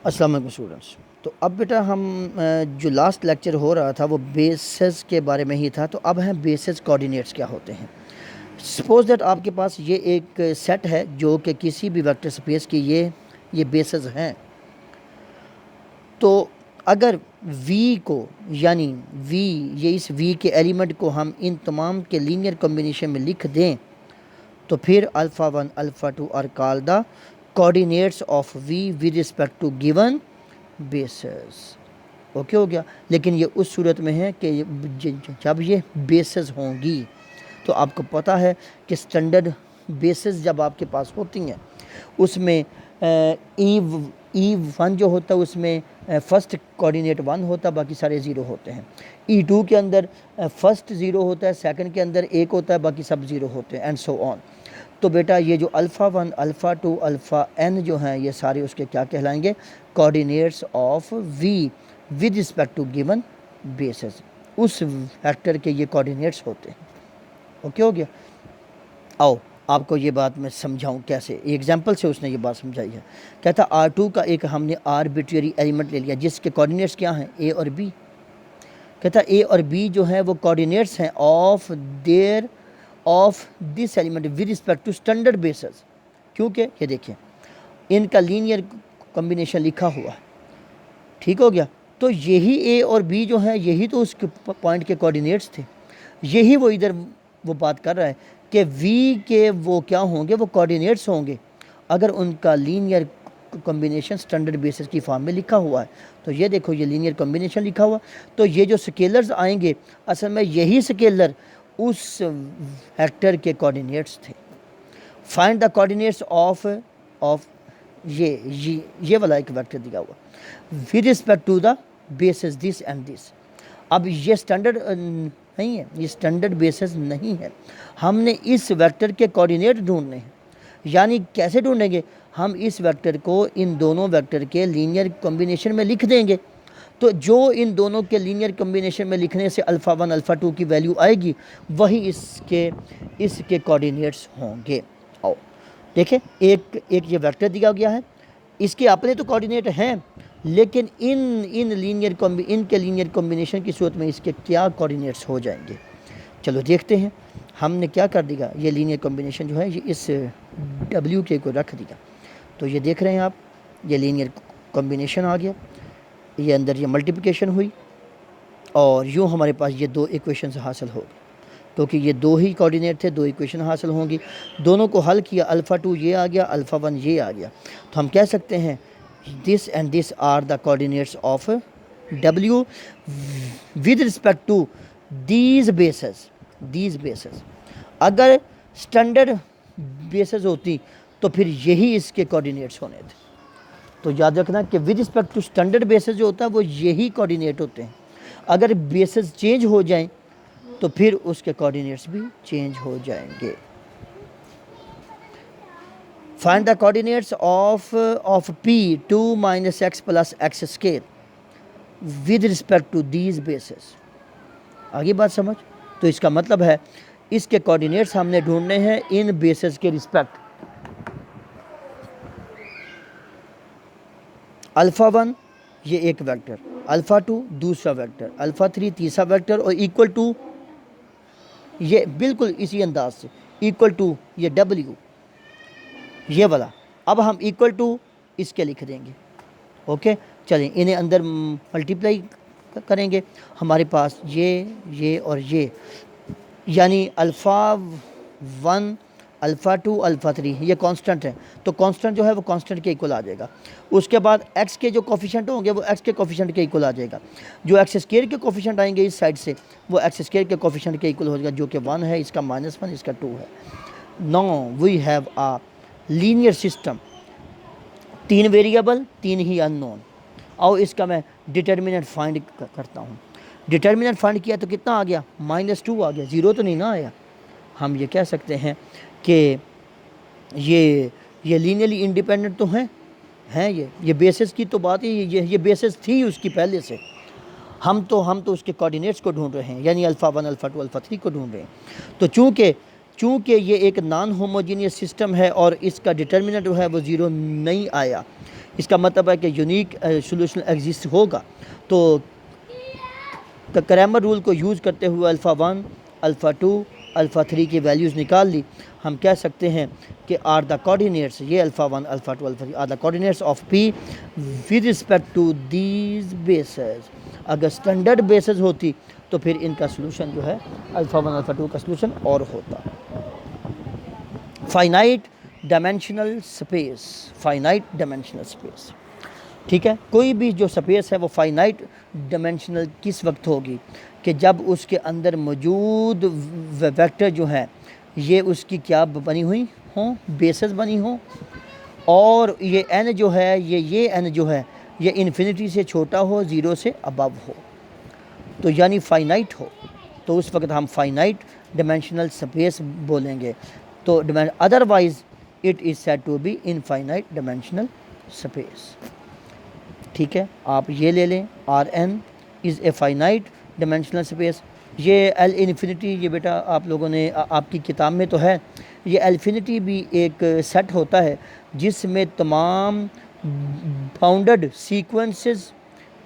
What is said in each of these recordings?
अस्सलाम वालेकुम स्टूडेंट्स। तो अब बेटा हम जो लास्ट लेक्चर हो रहा था वो बेसेस के बारे में ही था। तो अब हैं बेसेस कोऑर्डिनेट्स क्या होते हैं। सपोज दैट आपके पास ये एक सेट है जो कि किसी भी वेक्टर स्पेस की ये बेसेस हैं। तो अगर v को यानी v ये इस v के एलिमेंट को हम इन तमाम के लीनियर कॉम्बिनेशन में लिख दें तो फिर alpha 1 alpha 2 are called the coordinates of v with respect to given bases. Okay हो गया। लेकिन ये उस सूरत में है कि जब ये बेसेस होंगी। तो आपको पता है कि स्टैंडर्ड बेसेस जब आपके पास होती हैं उसमें E1 जो होता है उसमें फर्स्ट कोऑर्डिनेट 1 होता है, बाकी सारे ज़ीरो होते हैं। E2 के अंदर फर्स्ट ज़ीरो होता है, सेकंड के अंदर 1 होता है, बाकी सब ज़ीरो होते हैं एंड सो ऑन। तो बेटा ये जो अल्फ़ा 1 अल्फ़ा 2 अल्फ़ा n जो हैं ये सारे उसके क्या कहलाएंगे, coordinates of v with respect to given bases. उस वेक्टर के ये कोऑर्डिनेट्स होते हैं। ओके हो गया। आओ आपको ये बात मैं समझाऊं कैसे। एग्जाम्पल से उसने ये बात समझाई है। कहता R2 का एक हमने आर्बिट्रेरी एलिमेंट ले लिया जिसके कोऑर्डिनेट्स क्या हैं, a और b। कहता a और b जो है वो कोऑर्डिनेट्स हैं of this element with respect to standard basis. क्योंकि ये देखिए इनका लीनियर कॉम्बिनेशन लिखा हुआ है, ठीक हो गया। तो यही a और b जो है यही तो उस पॉइंट के कोऑर्डिनेट्स थे। यही वो इधर वो बात कर रहा है कि v के वो क्या होंगे, वो कोऑर्डिनेट्स होंगे अगर उनका लीनियर कॉम्बिनेशन स्टैंडर्ड बेसिस की फॉर्म में लिखा हुआ है। तो ये देखो ये लीनियर कॉम्बिनेशन लिखा हुआ। तो ये जो स्केलर्स आएंगे असल में यही स्केलर उस वेक्टर के कोऑर्डिनेट्स थे। फाइंड द कोऑर्डिनेट्स ऑफ ये वाला एक वेक्टर दिया हुआ with respect to the basis this and this. अब ये स्टैंडर्ड नहीं है, ये स्टैंडर्ड बेसिस नहीं है। हमने इस वेक्टर के कोऑर्डिनेट ढूंढने हैं। यानी कैसे ढूंढेंगे, हम इस वेक्टर को इन दोनों वेक्टर के लीनियर कॉम्बिनेशन में लिख देंगे। तो जो इन दोनों के लीनियर कॉम्बिनेशन में लिखने से अल्फ़ा 1 अल्फ़ा 2 की वैल्यू आएगी वही इसके कोऑर्डिनेट्स होंगे। आओ देखें, एक ये वेक्टर दिया गया है, इसके अपने तो कोऑर्डिनेट हैं लेकिन इनके लीनियर कॉम्बिनेशन की सूरत में इसके क्या कोऑर्डिनेट्स हो जाएंगे। चलो देखते हैं। हमने क्या कर दिया, ये लीनियर कॉम्बिनेशन जो है ये इस WK को रख दिया। तो ये देख रहे हैं आप, ये लीनियर कॉम्बिनेशन आ गया, ये अंदर ये मल्टीप्लिकेशन हुई और यूँ हमारे पास ये दो इक्वेशंस हासिल हो गई। क्योंकि ये दो ही कोऑर्डिनेट थे, दो इक्वेशन हासिल होंगी। दोनों को हल किया, अल्फ़ा 2 ये आ गया, अल्फ़ा 1 ये आ गया। तो हम कह सकते हैं this and this are the coordinates of W with respect to these bases. अगर स्टैंडर्ड बेसेस होती तो फिर यही इसके कोऑर्डिनेट्स होने थे। तो याद रखना कि with respect to standard basis जो होता है वो यही कोऑर्डिनेट होते हैं। अगर बेसिस चेंज हो जाएं तो फिर उसके कोऑर्डिनेट्स भी चेंज हो जाएंगे। Find the coordinates of P2 - x + x square with respect to these basis. आगे बात समझ। तो इसका मतलब है इसके कोऑर्डिनेट्स हमने ढूंढने हैं इन बेसिस के रिस्पेक्ट। अल्फ़ा 1 ये एक वेक्टर, अल्फ़ा 2 दूसरा वेक्टर, अल्फ़ा 3 तीसरा वेक्टर और इक्वल टू ये बिल्कुल इसी अंदाज से इक्वल टू ये W ये वाला। अब हम इक्वल टू इसके लिख देंगे। ओके चलें, इन्हें अंदर मल्टीप्लाई करेंगे। हमारे पास ये और ये यानी अल्फ़ा 1 अल्फ़ा 2 अल्फ़ा 3 ये कांस्टेंट है। तो कांस्टेंट जो है वो कांस्टेंट के इक्वल आ जाएगा। उसके बाद x के जो कोफिशिएंट होंगे वो x के कोफिशिएंट के इक्वल आ जाएगा। जो x स्क्वायर के कोफिशिएंट आएंगे इस साइड से वो x स्क्वायर के कोफिशिएंट के इक्वल हो जाएगा, जो कि 1 है, इसका -1, इसका 2 है। Now we have a linear system, 3 variable 3 ही अननोन। और इसका मैं डिटर्मिनेंट फाइंड करता हूँ। डिटर्मिनेंट फाइंड किया तो कितना आ गया, -2 आ गया, 0 तो नहीं ना आया। हम ये कह सकते हैं कि ये लीनियरली इंडिपेंडेंट तो हैं ये बेसिस की तो बात ही ये बेसिस थी उसकी पहले से। हम तो उसके कोऑर्डिनेट्स को ढूंढ रहे हैं, यानी अल्फ़ा 1 अल्फ़ा 2 अल्फ़ा 3 को ढूंढ रहे हैं। तो चूँकि चूँकि ये एक नॉन होमोजीनियस सिस्टम है और इसका डिटर्मिनेंट जो है वो ज़ीरो नहीं आया, इसका मतलब है कि यूनिक सोल्यूशन एग्जिस्ट होगा। तो क्रैमर रूल को यूज़ करते हुए अल्फ़ा 1, अल्फ़ा 2, अल्फ़ा 3 की वैल्यूज़ निकाल ली, हम कह सकते हैं कि आर द कोऑर्डिनेट्स, ये alpha 1, alpha 2, alpha 3 are the coordinates of P with respect to these bases. अगर स्टैंडर्ड बेसेस होती तो फिर इनका सोल्यूशन जो है अल्फ़ा 1, अल्फ़ा 2 का सोल्यूशन और होता। Finite dimensional space, finite dimensional space, ठीक है। कोई भी जो स्पेस है वो फाइनाइट डायमेंशनल किस वक्त होगी कि जब उसके अंदर मौजूद वेक्टर जो है ये उसकी क्या बनी हुई हों, बेसेस बनी हों, और ये n जो है ये n जो है ये इन्फिनिटी से छोटा हो, ज़ीरो से अबव हो, तो यानी फाइनाइट हो, तो उस वक्त हम फाइनाइट डायमेंशनल स्पेस बोलेंगे। तो otherwise it is said to be infinite dimensional space, ठीक है। आप ये ले लें, R n is a finite dimensional space. ये एल इन्फिनिटी, ये बेटा आप लोगों ने आपकी किताब में तो है, ये एल्फिनिटी भी एक सेट होता है जिसमें तमाम बाउंडेड सीक्वेंसेस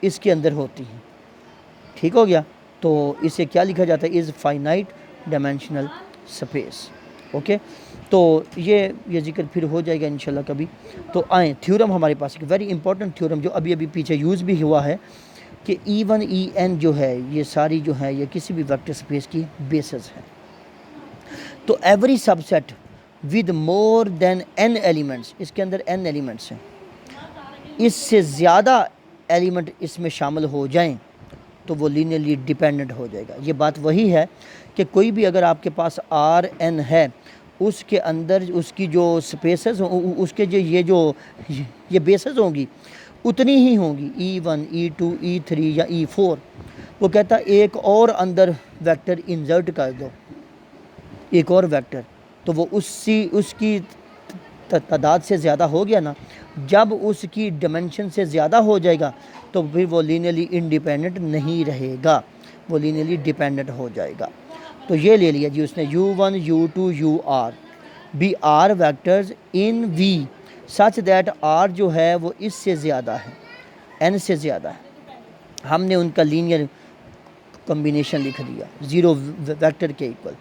इसके अंदर होती हैं, ठीक हो गया। तो इसे क्या लिखा जाता है, is finite dimensional space, okay. तो ये जिक्र फिर हो जाएगा इंशाल्लाह कभी। तो आए थ्योरम हमारे पास एक वेरी इंपॉर्टेंट थ्योरम जो अभी पीछे यूज़ भी हुआ है कि E1 EN जो है ये सारी जो है ये किसी भी वेक्टर स्पेस की बेसिस है। तो every subset with more than n elements, इसके अंदर n एलिमेंट्स हैं, इससे ज़्यादा एलिमेंट इसमें शामिल हो जाएं तो वो लीनियरली डिपेंडेंट हो जाएगा। ये बात वही है कि कोई भी अगर आपके पास Rn है उसके अंदर उसकी जो स्पेसेस उसके जो ये बेसेस होंगी उतनी ही होंगी, E1, E2, E3 या E4। वो कहता एक और अंदर वेक्टर इंसर्ट कर दो, एक और वेक्टर, तो वो उसकी तादाद से ज़्यादा हो गया ना। जब उसकी डिमेंशन से ज़्यादा हो जाएगा तो फिर वो लीनियरली इंडिपेंडेंट नहीं रहेगा, वो लीनियरली डिपेंडेंट हो जाएगा। तो ये ले लिया जी उसने, U1, U2, UR be are vectors in V such that R जो है वो इससे ज़्यादा है, N से ज़्यादा है। हमने उनका लीनियर कॉम्बिनेशन लिख दिया ज़ीरो वेक्टर के इक्वल।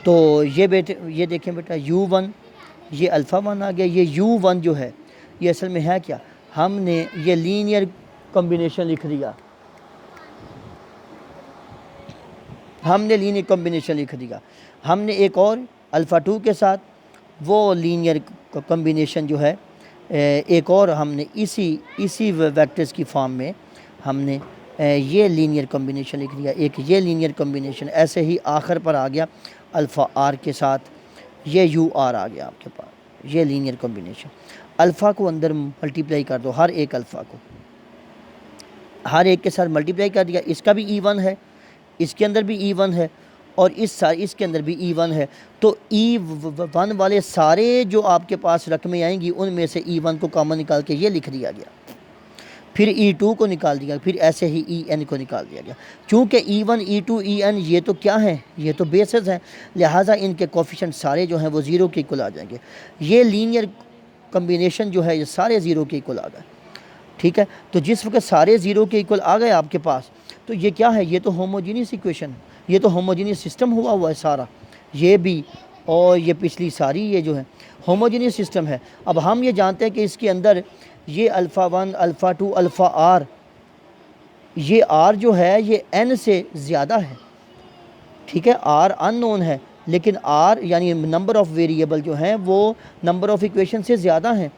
तो ये देखें बेटा U1 ये अल्फ़ा 1 आ गया, ये U1 जो है ये असल में है क्या, हमने ये लीनियर कॉम्बिनेशन लिख दिया, हमने लीनियर कॉम्बिनेशन लिख दिया। हमने एक और अल्फ़ा 2 के साथ वो लीनियर कॉम्बिनेशन जो है एक और हमने इसी वेक्टर्स की फॉर्म में हमने ये लीनियर कॉम्बिनेशन लिख दिया, एक ये लीनियर कॉम्बिनेशन। ऐसे ही आखिर पर आ गया अल्फ़ा आर के साथ ये यू आर आ गया आपके पास, ये लीनियर कॉम्बिनेशन। अल्फ़ा को अंदर मल्टीप्लाई कर दो, हर एक अल्फ़ा को हर एक के साथ मल्टीप्लाई कर दिया। इसका भी E1 है, इसके अंदर भी E1 है और इसके अंदर भी E1 है। तो E1 वाले सारे जो आपके पास रकमें आएंगी उनमें से E1 को कॉमन निकाल के ये लिख दिया गया, फिर E2 को निकाल दिया, फिर ऐसे ही EN को निकाल दिया गया। चूँकि E1, E2, EN ये तो क्या हैं, ये तो बेसेस हैं, लिहाजा इनके कोफिशिएंट सारे जो हैं वो ज़ीरो के इक्वल आ जाएंगे। ये लीनियर कॉम्बिनेशन जो है ये सारे ज़ीरो के इक्वल आ गए, ठीक है। तो जिस वक्त सारे ज़ीरो के इक्वल आ गए आपके पास, तो ये क्या है, ये तो होमोजीनियस इक्वेशन, ये तो होमोजीनियस सिस्टम हुआ है सारा, ये भी और ये पिछली सारी ये जो है होमोजीनियस सिस्टम है। अब हम ये जानते हैं कि इसके अंदर ये अल्फ़ा 1, अल्फ़ा 2, अल्फ़ा आर, ये आर जो है ये n से ज़्यादा है, ठीक है। आर अननोन है लेकिन आर यानी नंबर ऑफ़ वेरिएबल जो हैं वो नंबर ऑफ़ इक्वेशन से ज़्यादा हैं।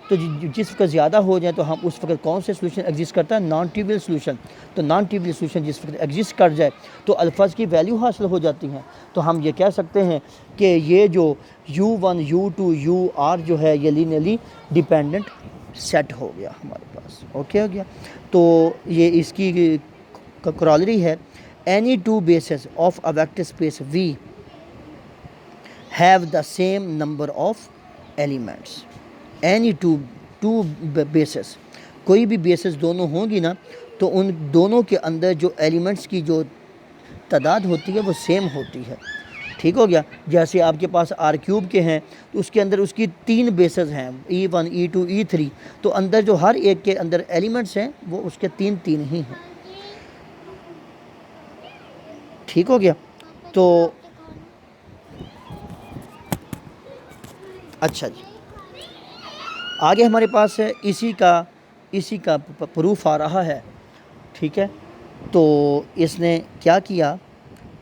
तो जिस वक्त ज़्यादा हो जाए तो हम उस वक्त कौन से सोल्यूशन एग्जिस्ट करता है, नॉन ट्रिवियल सोल्यूशन। तो नॉन ट्रिवियल सोल्यूशन जिस वक्त एग्जिस्ट कर जाए तो अल्फाज की वैल्यू हासिल हो जाती हैं। तो हम ये कह सकते हैं कि ये जो U1, U2, UR जो है ये लीनियरली डिपेंडेंट सेट हो गया हमारे पास, ओके हो गया। तो ये इसकी कॉरोलरी है, any two bases of a vector space V have the same number of elements. Any two bases, कोई भी बेसेस दोनों होंगी ना तो उन दोनों के अंदर जो एलिमेंट्स की जो तादाद होती है वो सेम होती है, ठीक हो गया। जैसे आपके पास आर क्यूब के हैं तो उसके अंदर उसकी 3 बेसेस हैं, E1 E2 E3, तो अंदर जो हर एक के अंदर एलिमेंट्स हैं वो उसके 3 ही हैं। ठीक हो गया। तो अच्छा जी, आगे हमारे पास है इसी का प्रूफ आ रहा है। ठीक है, तो इसने क्या किया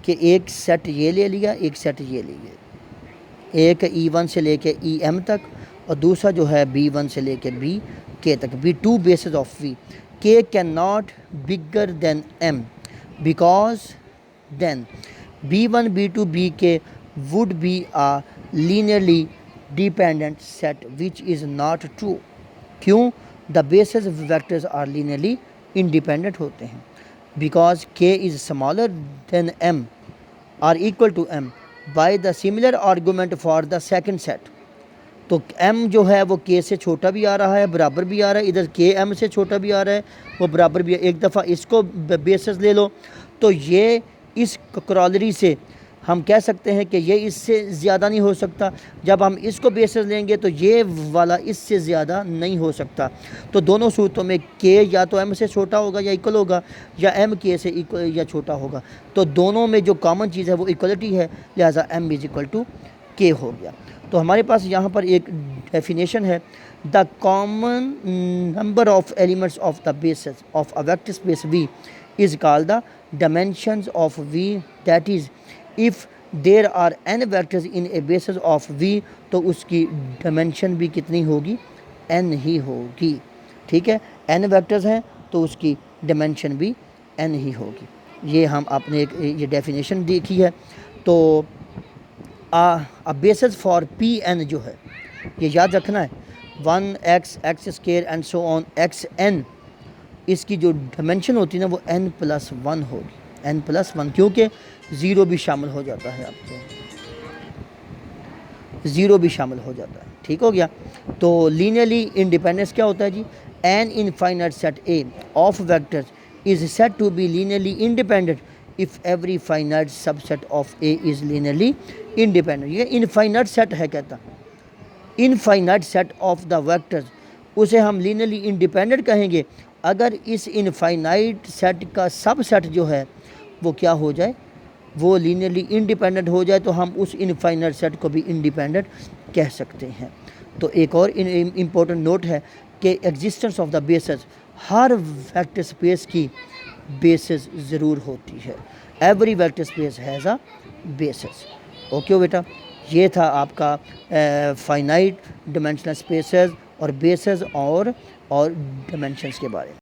कि एक सेट ये ले लिया, एक सेट ये ले लिया, एक E1 से लेके EM तक और दूसरा जो है B1 से लेके BK तक, B2 basis of V, K can not bigger than M because then B1 B2 BK would be a linearly dependent set which is not true। क्यों? The basis vectors are linearly independent होते हैं, because K is smaller than M or equal to M by the similar argument for the second set. तो M जो है वो K से छोटा भी आ रहा है, बराबर भी आ रहा है, इधर K M से छोटा भी आ रहा है, वो बराबर भी है। एक दफ़ा इसको बेसिस ले लो तो ये इस क्रॉलरी से हम कह सकते हैं कि ये इससे ज़्यादा नहीं हो सकता, जब हम इसको बेसिस लेंगे तो ये वाला इससे ज़्यादा नहीं हो सकता। तो दोनों सूरतों में K या तो M से छोटा होगा या इक्वल होगा, या M K से इक्वल या छोटा होगा। तो दोनों में जो कॉमन चीज़ है वो इक्वलिटी है, लिहाजा M is equal to K हो गया। तो हमारे पास यहाँ पर एक डेफिनेशन है, the common number of elements of the basis of a vector space V is called the dimensions of V, that is if there are n vectors in a basis of V तो उसकी dimension भी कितनी होगी? n ही होगी। ठीक है, n vectors हैं तो उसकी डायमेंशन भी n ही होगी। ये हम आपने एक ये डेफिनेशन देखी है। तो अ बेसिस फॉर Pn जो है ये याद रखना है, 1x x square and so on xn, इसकी जो डायमेंशन होती है ना वो n+1 होगी, n+1, क्योंकि ज़ीरो भी शामिल हो जाता है, आपको ज़ीरो भी शामिल हो जाता है। ठीक हो गया। तो लीनियरली इंडिपेंडेंस क्या होता है जी? An infinite set A of vectors is set to be linearly independent if every finite subset of A is linearly independent. ये इनफाइनाइट सेट है, कहता infinite set of the vectors, उसे हम लीनियरली इंडिपेंडेंट कहेंगे अगर इस इनफाइनाइट सेट का subset जो है वो क्या हो जाए, वो लीनियरली इंडिपेंडेंट हो जाए, तो हम उस इनफाइनाइट सेट को भी इंडिपेंडेंट कह सकते हैं। तो एक और इम्पोर्टेंट नोट है कि existence of the basis, her vector space की बेसिस ज़रूर होती है। Every vector space has a basis. Okay बेटा, ये था आपका फाइनाइट डिमेंशनल स्पेसेस और बेसिस और डिमेंशंस के बारे में।